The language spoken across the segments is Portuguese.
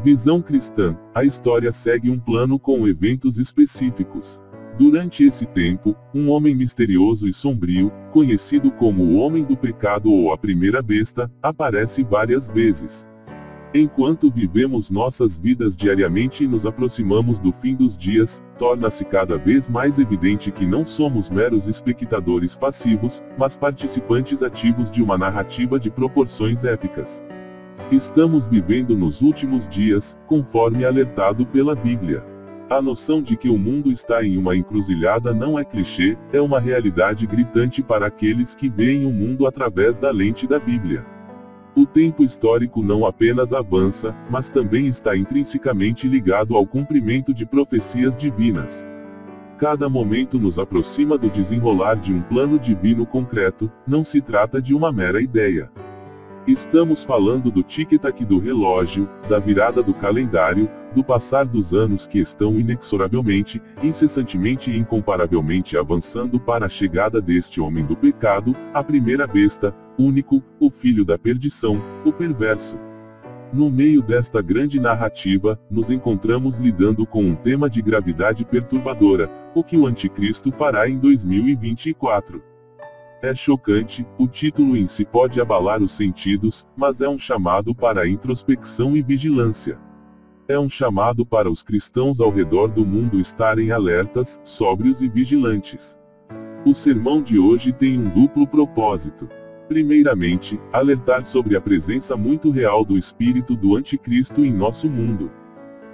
Visão cristã: a história segue um plano com eventos específicos. Durante esse tempo, um homem misterioso e sombrio, conhecido como o Homem do Pecado ou a Primeira Besta, aparece várias vezes. Enquanto vivemos nossas vidas diariamente e nos aproximamos do fim dos dias, torna-se cada vez mais evidente que não somos meros espectadores passivos, mas participantes ativos de uma narrativa de proporções épicas. Estamos vivendo nos últimos dias, conforme alertado pela Bíblia. A noção de que o mundo está em uma encruzilhada não é clichê, é uma realidade gritante para aqueles que veem o mundo através da lente da Bíblia. O tempo histórico não apenas avança, mas também está intrinsecamente ligado ao cumprimento de profecias divinas. Cada momento nos aproxima do desenrolar de um plano divino concreto, não se trata de uma mera ideia. Estamos falando do tic-tac do relógio, da virada do calendário, do passar dos anos que estão inexoravelmente, incessantemente e incomparavelmente avançando para a chegada deste homem do pecado, a primeira besta, único, o filho da perdição, o perverso. No meio desta grande narrativa, nos encontramos lidando com um tema de gravidade perturbadora: o que o anticristo fará em 2024. É chocante, o título em si pode abalar os sentidos, mas é um chamado para a introspecção e vigilância. É um chamado para os cristãos ao redor do mundo estarem alertas, sóbrios e vigilantes. O sermão de hoje tem um duplo propósito. Primeiramente, alertar sobre a presença muito real do espírito do anticristo em nosso mundo.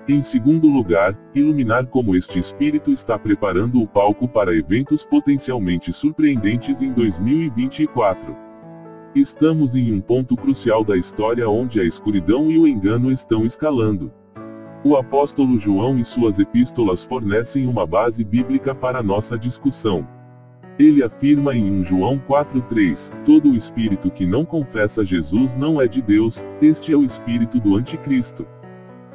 Em segundo lugar, iluminar como este espírito está preparando o palco para eventos potencialmente surpreendentes em 2024. Estamos em um ponto crucial da história onde a escuridão e o engano estão escalando. O apóstolo João e suas epístolas fornecem uma base bíblica para nossa discussão. Ele afirma em 1 João 4,3: todo o espírito que não confessa Jesus não é de Deus, este é o espírito do anticristo.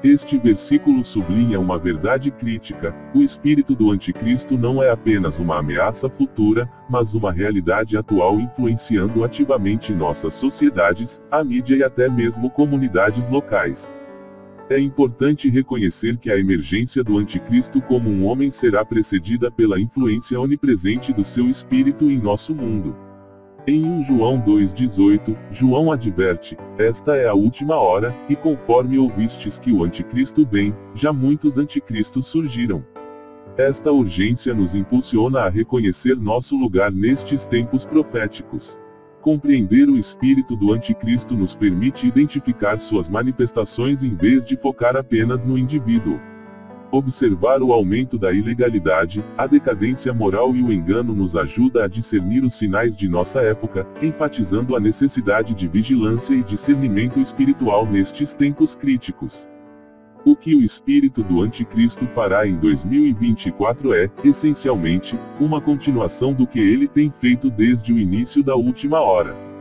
Este versículo sublinha uma verdade crítica: o espírito do anticristo não é apenas uma ameaça futura, mas uma realidade atual influenciando ativamente nossas sociedades, a mídia e até mesmo comunidades locais. É importante reconhecer que a emergência do anticristo como um homem será precedida pela influência onipresente do seu espírito em nosso mundo. Em 1 João 2,18, João adverte: esta é a última hora, e conforme ouvistes que o anticristo vem, já muitos anticristos surgiram. Esta urgência nos impulsiona a reconhecer nosso lugar nestes tempos proféticos. Compreender o espírito do anticristo nos permite identificar suas manifestações em vez de focar apenas no indivíduo. Observar o aumento da ilegalidade, a decadência moral e o engano nos ajuda a discernir os sinais de nossa época, enfatizando a necessidade de vigilância e discernimento espiritual nestes tempos críticos. O que o espírito do anticristo fará em 2024 é, essencialmente, uma continuação do que ele tem feito desde o início da última hora.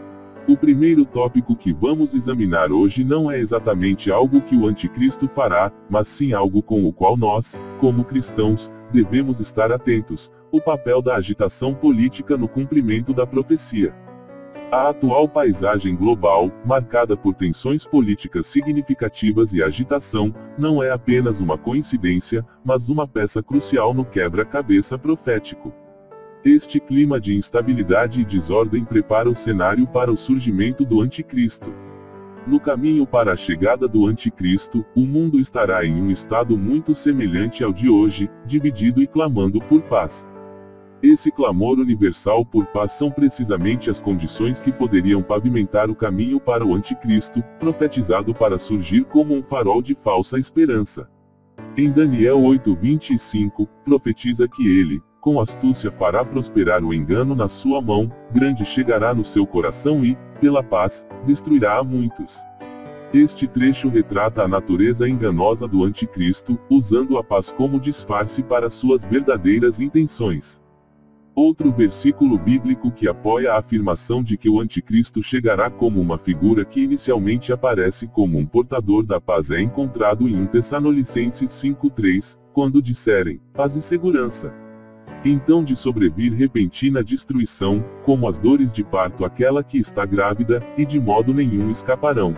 O primeiro tópico que vamos examinar hoje não é exatamente algo que o anticristo fará, mas sim algo com o qual nós, como cristãos, devemos estar atentos: o papel da agitação política no cumprimento da profecia. A atual paisagem global, marcada por tensões políticas significativas e agitação, não é apenas uma coincidência, mas uma peça crucial no quebra-cabeça profético. Este clima de instabilidade e desordem prepara o cenário para o surgimento do anticristo. No caminho para a chegada do anticristo, o mundo estará em um estado muito semelhante ao de hoje, dividido e clamando por paz. Esse clamor universal por paz são precisamente as condições que poderiam pavimentar o caminho para o anticristo, profetizado para surgir como um farol de falsa esperança. Em Daniel 8:25, profetiza que ele, com astúcia fará prosperar o engano na sua mão, grande chegará no seu coração e, pela paz, destruirá a muitos. Este trecho retrata a natureza enganosa do anticristo, usando a paz como disfarce para suas verdadeiras intenções. Outro versículo bíblico que apoia a afirmação de que o anticristo chegará como uma figura que inicialmente aparece como um portador da paz é encontrado em 1 Tessalonicenses 5:3, quando disserem, paz e segurança. Então de sobrevir repentina destruição, como as dores de parto àquela que está grávida, e de modo nenhum escaparão.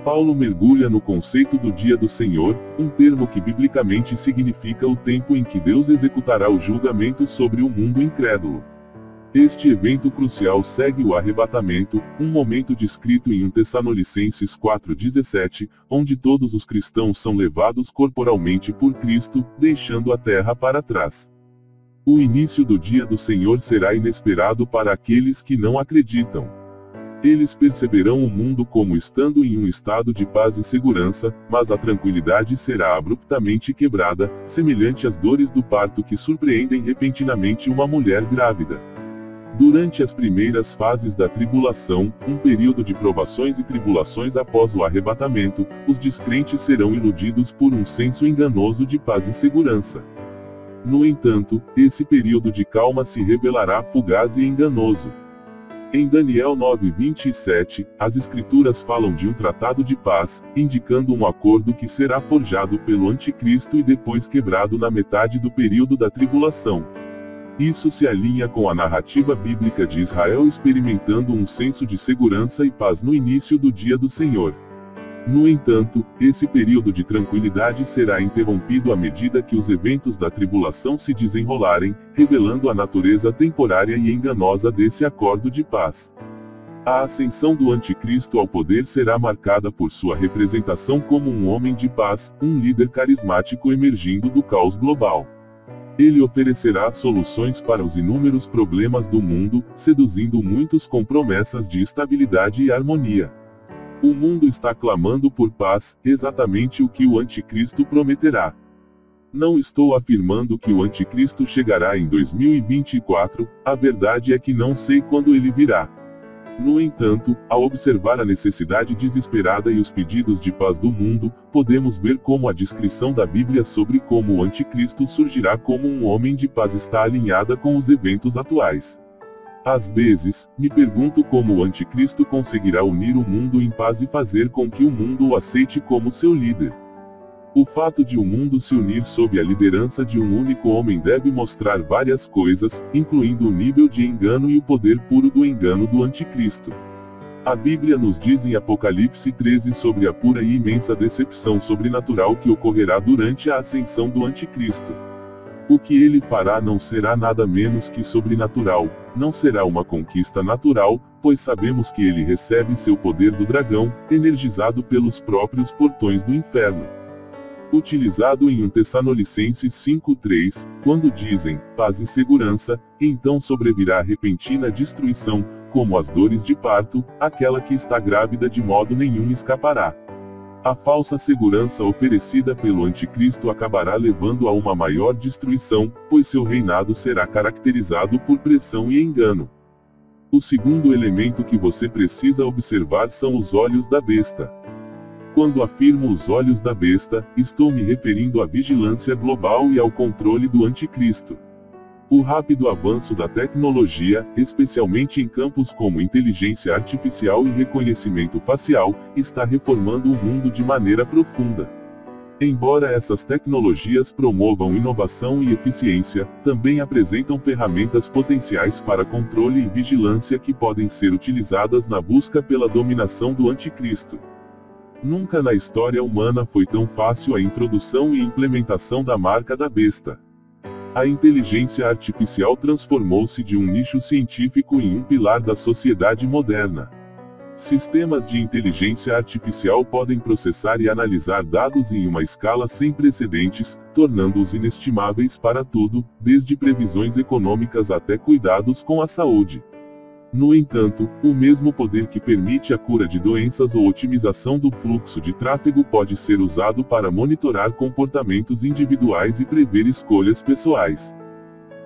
Paulo mergulha no conceito do dia do Senhor, um termo que biblicamente significa o tempo em que Deus executará o julgamento sobre o mundo incrédulo. Este evento crucial segue o arrebatamento, um momento descrito em 1 Tessalonicenses 4,17, onde todos os cristãos são levados corporalmente por Cristo, deixando a terra para trás. O início do dia do Senhor será inesperado para aqueles que não acreditam. Eles perceberão o mundo como estando em um estado de paz e segurança, mas a tranquilidade será abruptamente quebrada, semelhante às dores do parto que surpreendem repentinamente uma mulher grávida. Durante as primeiras fases da tribulação, um período de provações e tribulações após o arrebatamento, os descrentes serão iludidos por um senso enganoso de paz e segurança. No entanto, esse período de calma se revelará fugaz e enganoso. Em Daniel 9:27, as Escrituras falam de um tratado de paz, indicando um acordo que será forjado pelo Anticristo e depois quebrado na metade do período da tribulação. Isso se alinha com a narrativa bíblica de Israel experimentando um senso de segurança e paz no início do dia do Senhor. No entanto, esse período de tranquilidade será interrompido à medida que os eventos da tribulação se desenrolarem, revelando a natureza temporária e enganosa desse acordo de paz. A ascensão do Anticristo ao poder será marcada por sua representação como um homem de paz, um líder carismático emergindo do caos global. Ele oferecerá soluções para os inúmeros problemas do mundo, seduzindo muitos com promessas de estabilidade e harmonia. O mundo está clamando por paz, exatamente o que o Anticristo prometerá. Não estou afirmando que o Anticristo chegará em 2024, a verdade é que não sei quando ele virá. No entanto, ao observar a necessidade desesperada e os pedidos de paz do mundo, podemos ver como a descrição da Bíblia sobre como o Anticristo surgirá como um homem de paz está alinhada com os eventos atuais. Às vezes, me pergunto como o Anticristo conseguirá unir o mundo em paz e fazer com que o mundo o aceite como seu líder. O fato de o mundo se unir sob a liderança de um único homem deve mostrar várias coisas, incluindo o nível de engano e o poder puro do engano do Anticristo. A Bíblia nos diz em Apocalipse 13 sobre a pura e imensa decepção sobrenatural que ocorrerá durante a ascensão do Anticristo. O que ele fará não será nada menos que sobrenatural, não será uma conquista natural, pois sabemos que ele recebe seu poder do dragão, energizado pelos próprios portões do inferno. Utilizado em 1 Tessalonicenses 5:3, quando dizem, paz e segurança, então sobrevirá repentina destruição, como as dores de parto, aquela que está grávida de modo nenhum escapará. A falsa segurança oferecida pelo Anticristo acabará levando a uma maior destruição, pois seu reinado será caracterizado por pressão e engano. O segundo elemento que você precisa observar são os olhos da besta. Quando afirmo os olhos da besta, estou me referindo à vigilância global e ao controle do Anticristo. O rápido avanço da tecnologia, especialmente em campos como inteligência artificial e reconhecimento facial, está reformando o mundo de maneira profunda. Embora essas tecnologias promovam inovação e eficiência, também apresentam ferramentas potenciais para controle e vigilância que podem ser utilizadas na busca pela dominação do Anticristo. Nunca na história humana foi tão fácil a introdução e implementação da marca da besta. A inteligência artificial transformou-se de um nicho científico em um pilar da sociedade moderna. Sistemas de inteligência artificial podem processar e analisar dados em uma escala sem precedentes, tornando-os inestimáveis para tudo, desde previsões econômicas até cuidados com a saúde. No entanto, o mesmo poder que permite a cura de doenças ou otimização do fluxo de tráfego pode ser usado para monitorar comportamentos individuais e prever escolhas pessoais.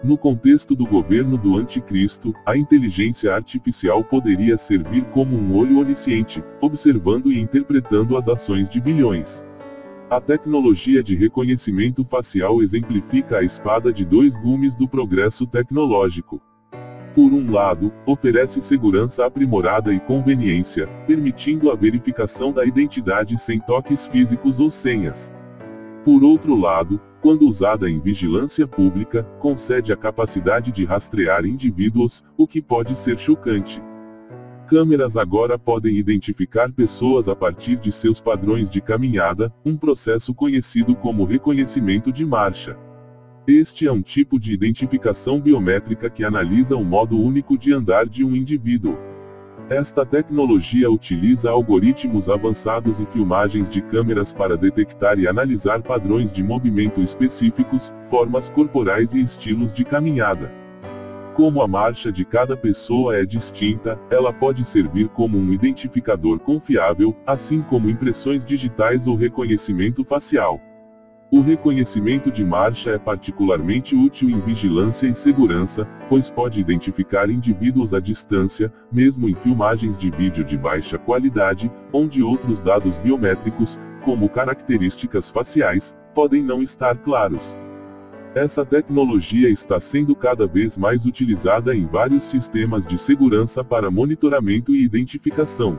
No contexto do governo do Anticristo, a inteligência artificial poderia servir como um olho onisciente, observando e interpretando as ações de bilhões. A tecnologia de reconhecimento facial exemplifica a espada de dois gumes do progresso tecnológico. Por um lado, oferece segurança aprimorada e conveniência, permitindo a verificação da identidade sem toques físicos ou senhas. Por outro lado, quando usada em vigilância pública, concede a capacidade de rastrear indivíduos, o que pode ser chocante. Câmeras agora podem identificar pessoas a partir de seus padrões de caminhada, um processo conhecido como reconhecimento de marcha. Este é um tipo de identificação biométrica que analisa o modo único de andar de um indivíduo. Esta tecnologia utiliza algoritmos avançados e filmagens de câmeras para detectar e analisar padrões de movimento específicos, formas corporais e estilos de caminhada. Como a marcha de cada pessoa é distinta, ela pode servir como um identificador confiável, assim como impressões digitais ou reconhecimento facial. O reconhecimento de marcha é particularmente útil em vigilância e segurança, pois pode identificar indivíduos à distância, mesmo em filmagens de vídeo de baixa qualidade, onde outros dados biométricos, como características faciais, podem não estar claros. Essa tecnologia está sendo cada vez mais utilizada em vários sistemas de segurança para monitoramento e identificação.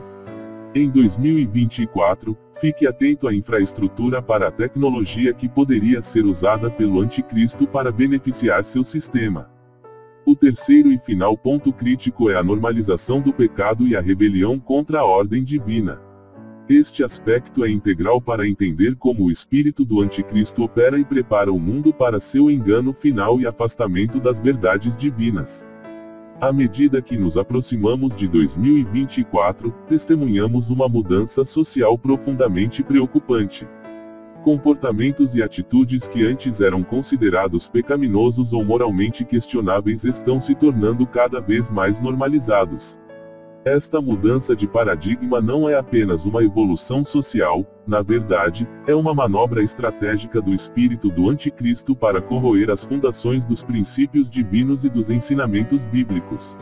Em 2024, fique atento à infraestrutura para a tecnologia que poderia ser usada pelo anticristo para beneficiar seu sistema. O terceiro e final ponto crítico é a normalização do pecado e a rebelião contra a ordem divina. Este aspecto é integral para entender como o espírito do anticristo opera e prepara o mundo para seu engano final e afastamento das verdades divinas. À medida que nos aproximamos de 2024, testemunhamos uma mudança social profundamente preocupante. Comportamentos e atitudes que antes eram considerados pecaminosos ou moralmente questionáveis estão se tornando cada vez mais normalizados. Esta mudança de paradigma não é apenas uma evolução social, na verdade, é uma manobra estratégica do espírito do anticristo para corroer as fundações dos princípios divinos e dos ensinamentos bíblicos.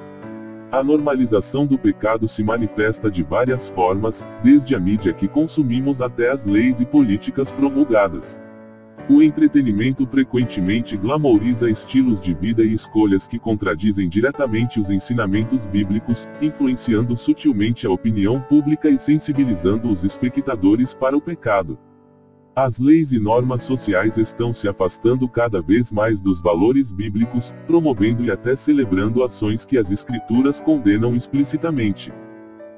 A normalização do pecado se manifesta de várias formas, desde a mídia que consumimos até as leis e políticas promulgadas. O entretenimento frequentemente glamouriza estilos de vida e escolhas que contradizem diretamente os ensinamentos bíblicos, influenciando sutilmente a opinião pública e sensibilizando os espectadores para o pecado. As leis e normas sociais estão se afastando cada vez mais dos valores bíblicos, promovendo e até celebrando ações que as Escrituras condenam explicitamente.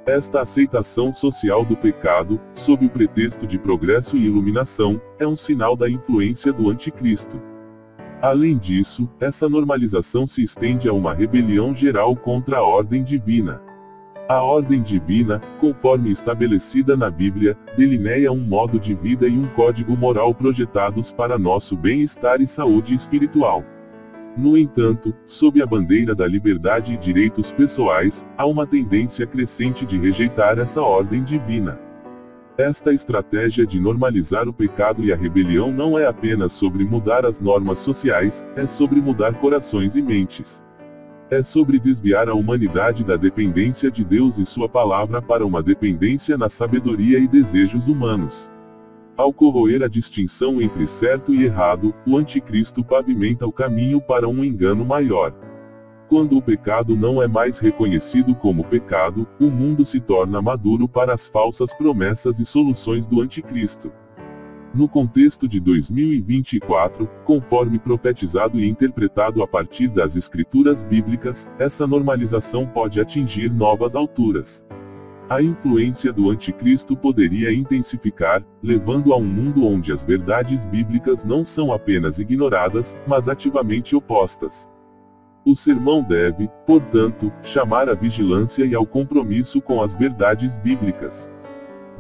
Esta aceitação social do pecado, sob o pretexto de progresso e iluminação, é um sinal da influência do anticristo. Além disso, essa normalização se estende a uma rebelião geral contra a ordem divina. A ordem divina, conforme estabelecida na Bíblia, delineia um modo de vida e um código moral projetados para nosso bem-estar e saúde espiritual. No entanto, sob a bandeira da liberdade e direitos pessoais, há uma tendência crescente de rejeitar essa ordem divina. Esta estratégia de normalizar o pecado e a rebelião não é apenas sobre mudar as normas sociais, é sobre mudar corações e mentes. É sobre desviar a humanidade da dependência de Deus e sua palavra para uma dependência na sabedoria e desejos humanos. Ao corroer a distinção entre certo e errado, o anticristo pavimenta o caminho para um engano maior. Quando o pecado não é mais reconhecido como pecado, o mundo se torna maduro para as falsas promessas e soluções do anticristo. No contexto de 2024, conforme profetizado e interpretado a partir das escrituras bíblicas, essa normalização pode atingir novas alturas. A influência do anticristo poderia intensificar, levando a um mundo onde as verdades bíblicas não são apenas ignoradas, mas ativamente opostas. O sermão deve, portanto, chamar à vigilância e ao compromisso com as verdades bíblicas.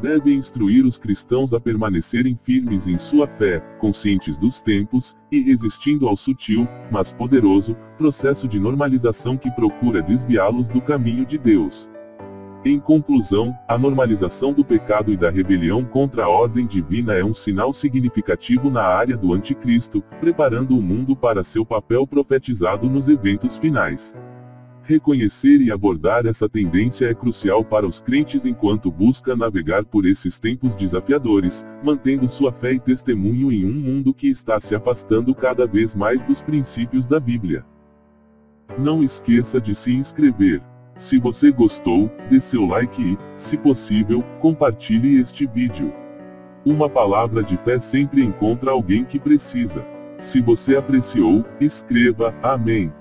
Deve instruir os cristãos a permanecerem firmes em sua fé, conscientes dos tempos, e resistindo ao sutil, mas poderoso, processo de normalização que procura desviá-los do caminho de Deus. Em conclusão, a normalização do pecado e da rebelião contra a ordem divina é um sinal significativo na área do anticristo, preparando o mundo para seu papel profetizado nos eventos finais. Reconhecer e abordar essa tendência é crucial para os crentes enquanto busca navegar por esses tempos desafiadores, mantendo sua fé e testemunho em um mundo que está se afastando cada vez mais dos princípios da Bíblia. Não esqueça de se inscrever. Se você gostou, dê seu like e, se possível, compartilhe este vídeo. Uma palavra de fé sempre encontra alguém que precisa. Se você apreciou, escreva Amém.